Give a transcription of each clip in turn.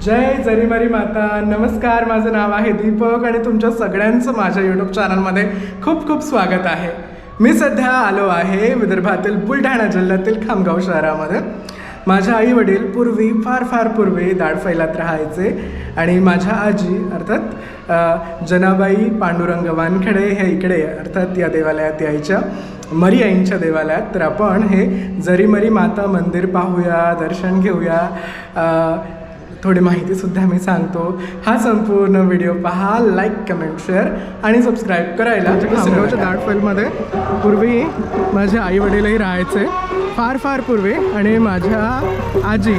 जय जरीमरी माता. नमस्कार, माझं नाव आहे दीपक आणि तुमच्या सगळ्यांचं माझ्या यूट्यूब चॅनलमध्ये खूप खूप स्वागत आहे. मी सध्या आलो आहे विदर्भातील बुलढाणा जिल्ह्यातील खामगाव शहरामध्ये. माझ्या आई वडील पूर्वी फार पूर्वी दाडफैलात राहायचे आणि माझ्या आजी अर्थात जनाबाई पांडुरंग वानखेडे हे इकडे अर्थात या देवालयात यायच्या, मरी आईंच्या देवालयात. तर आपण हे जरीमरी माता मंदिर पाहूया, दर्शन घेऊया, थोडी माहितीसुद्धा मी सांगतो. हा संपूर्ण व्हिडिओ पहा, लाईक कमेंट शेअर आणि सबस्क्राईब करायला. खामगावच्या दाडफैलमध्ये पूर्वी माझे आई वडीलही राहायचे फार पूर्वी आणि माझ्या आजी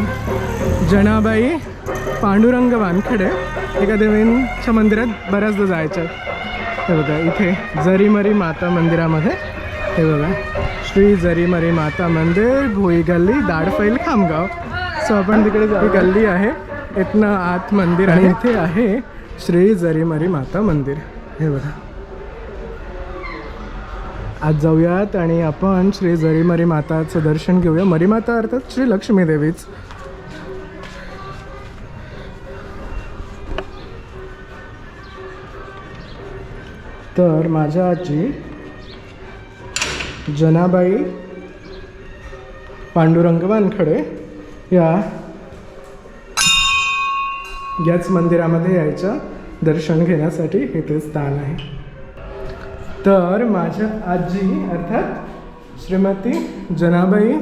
जनाबाई पांडुरंग वानखेडे एका देवींच्या मंदिरात बऱ्याचदा जायच्या. हे बघा इथे जरीमरी माता मंदिरामध्ये, हे बघा श्री जरीमरी माता मंदिर, भोई गल्ली, दाडफैल, खामगाव. सो आपण तिकडे ही गल्ली आहे, इथनं आत मंदिर आहे. इथे आहे श्री जरीमरी माता मंदिर. हे बघा आज जाऊयात आणि आपण श्री जरीमरी माताचं दर्शन घेऊया. मरी माता अर्थात श्री लक्ष्मी देवीच. तर माझ्या आजी जनाबाई पांडुरंग वानखेडे याच मंदिरामध्ये यायचं दर्शन घेण्यासाठी. हे ते स्थान आहे. तर माझ्या आजी अर्थात श्रीमती जनाबाई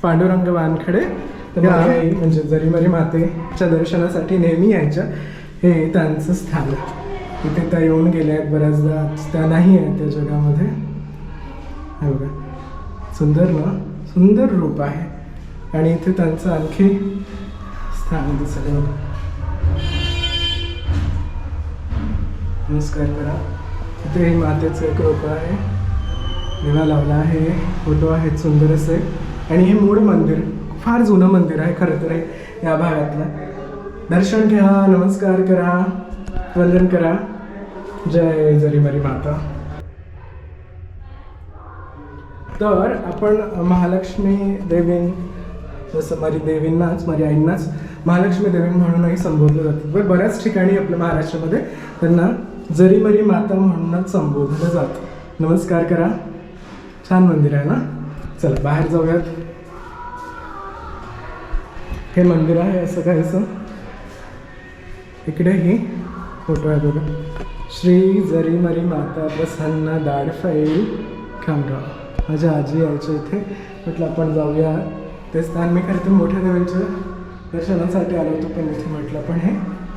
पांडुरंग वानखेडे म्हणजे जरीमरी मातेच्या दर्शनासाठी नेहमी यायच्या. हे त्यांचं स्थान आहे. इथे त्या येऊन गेल्या आहेत बऱ्याचदा, त्या नाही आहेत त्या जगामध्ये. हे बघा सुंदर ना, सुंदर रूप आहे. आणि इथे त्यांचं आणखी स्थान दिसलं. नमस्कार करा. इथे ही मातेचं एक रूप आहे, दिवा लावला आहे, फोटो आहेत सुंदर असे. आणि हे मूळ मंदिर फार जुनं मंदिर आहे खरं तर. या भागातलं दर्शन घ्या, नमस्कार करा, वंदन करा. जय जरीमरी माता. तर आपण महालक्ष्मी देवीं, जसं मरी देवींनाच, मरी आईंनाच महालक्ष्मी देवी म्हणूनही संबोधलं जातं. बऱ्याच ठिकाणी आपल्या महाराष्ट्रामध्ये त्यांना जरीमरी माता म्हणूनच संबोधलं जातं. नमस्कार करा. छान मंदिर आहे ना. चला बाहेर जाऊयात. हे मंदिर आहे असं काहीसं. इकडेही फोटो आहे बघा. श्री जरीमरी माता प्रसन्न दाडफैल खामगाव. माझ्या आजी यायच्या इथे. म्हटलं आपण जाऊया ते स्थान. मी खरं तर मोठ्या देवींच्या दर्शनासाठी आलो होतो, पण इथे म्हटलं पण हे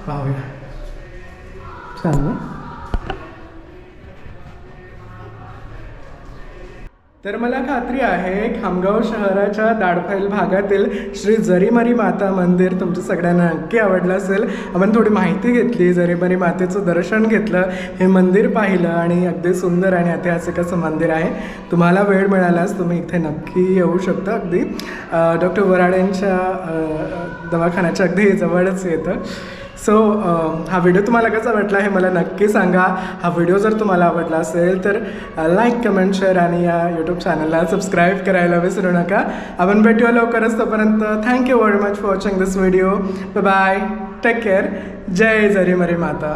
पाहूया. छान ना. तर मला खात्री आहे खामगाव शहराच्या दाडफैल भागातील श्री जरीमरी माता मंदिर तुमच्या सगळ्यांना नक्की आवडलं असेल. आपण थोडी माहिती घेतली, जरीमरी मातेचं दर्शन घेतलं, हे मंदिर पाहिलं आणि अगदी सुंदर आणि ऐतिहासिक असं मंदिर आहे. तुम्हाला वेळ मिळाल्यास तुम्ही इथे नक्की येऊ शकता. अगदी डॉक्टर वराडेंच्या दवाखान्याच्या अगदी जवळच येतं. सो हा व्हिडिओ तुम्हाला कसा वाटला हे मला नक्की सांगा. हा व्हिडिओ जर तुम्हाला आवडला असेल तर लाईक कमेंट शेअर आणि या यूट्यूब चॅनलला सबस्क्राईब करायला विसरू नका. आपण भेटूया लवकरच. तोपर्यंत thank you very much for watching this video. Bye, take care. जय जरीमरी माता.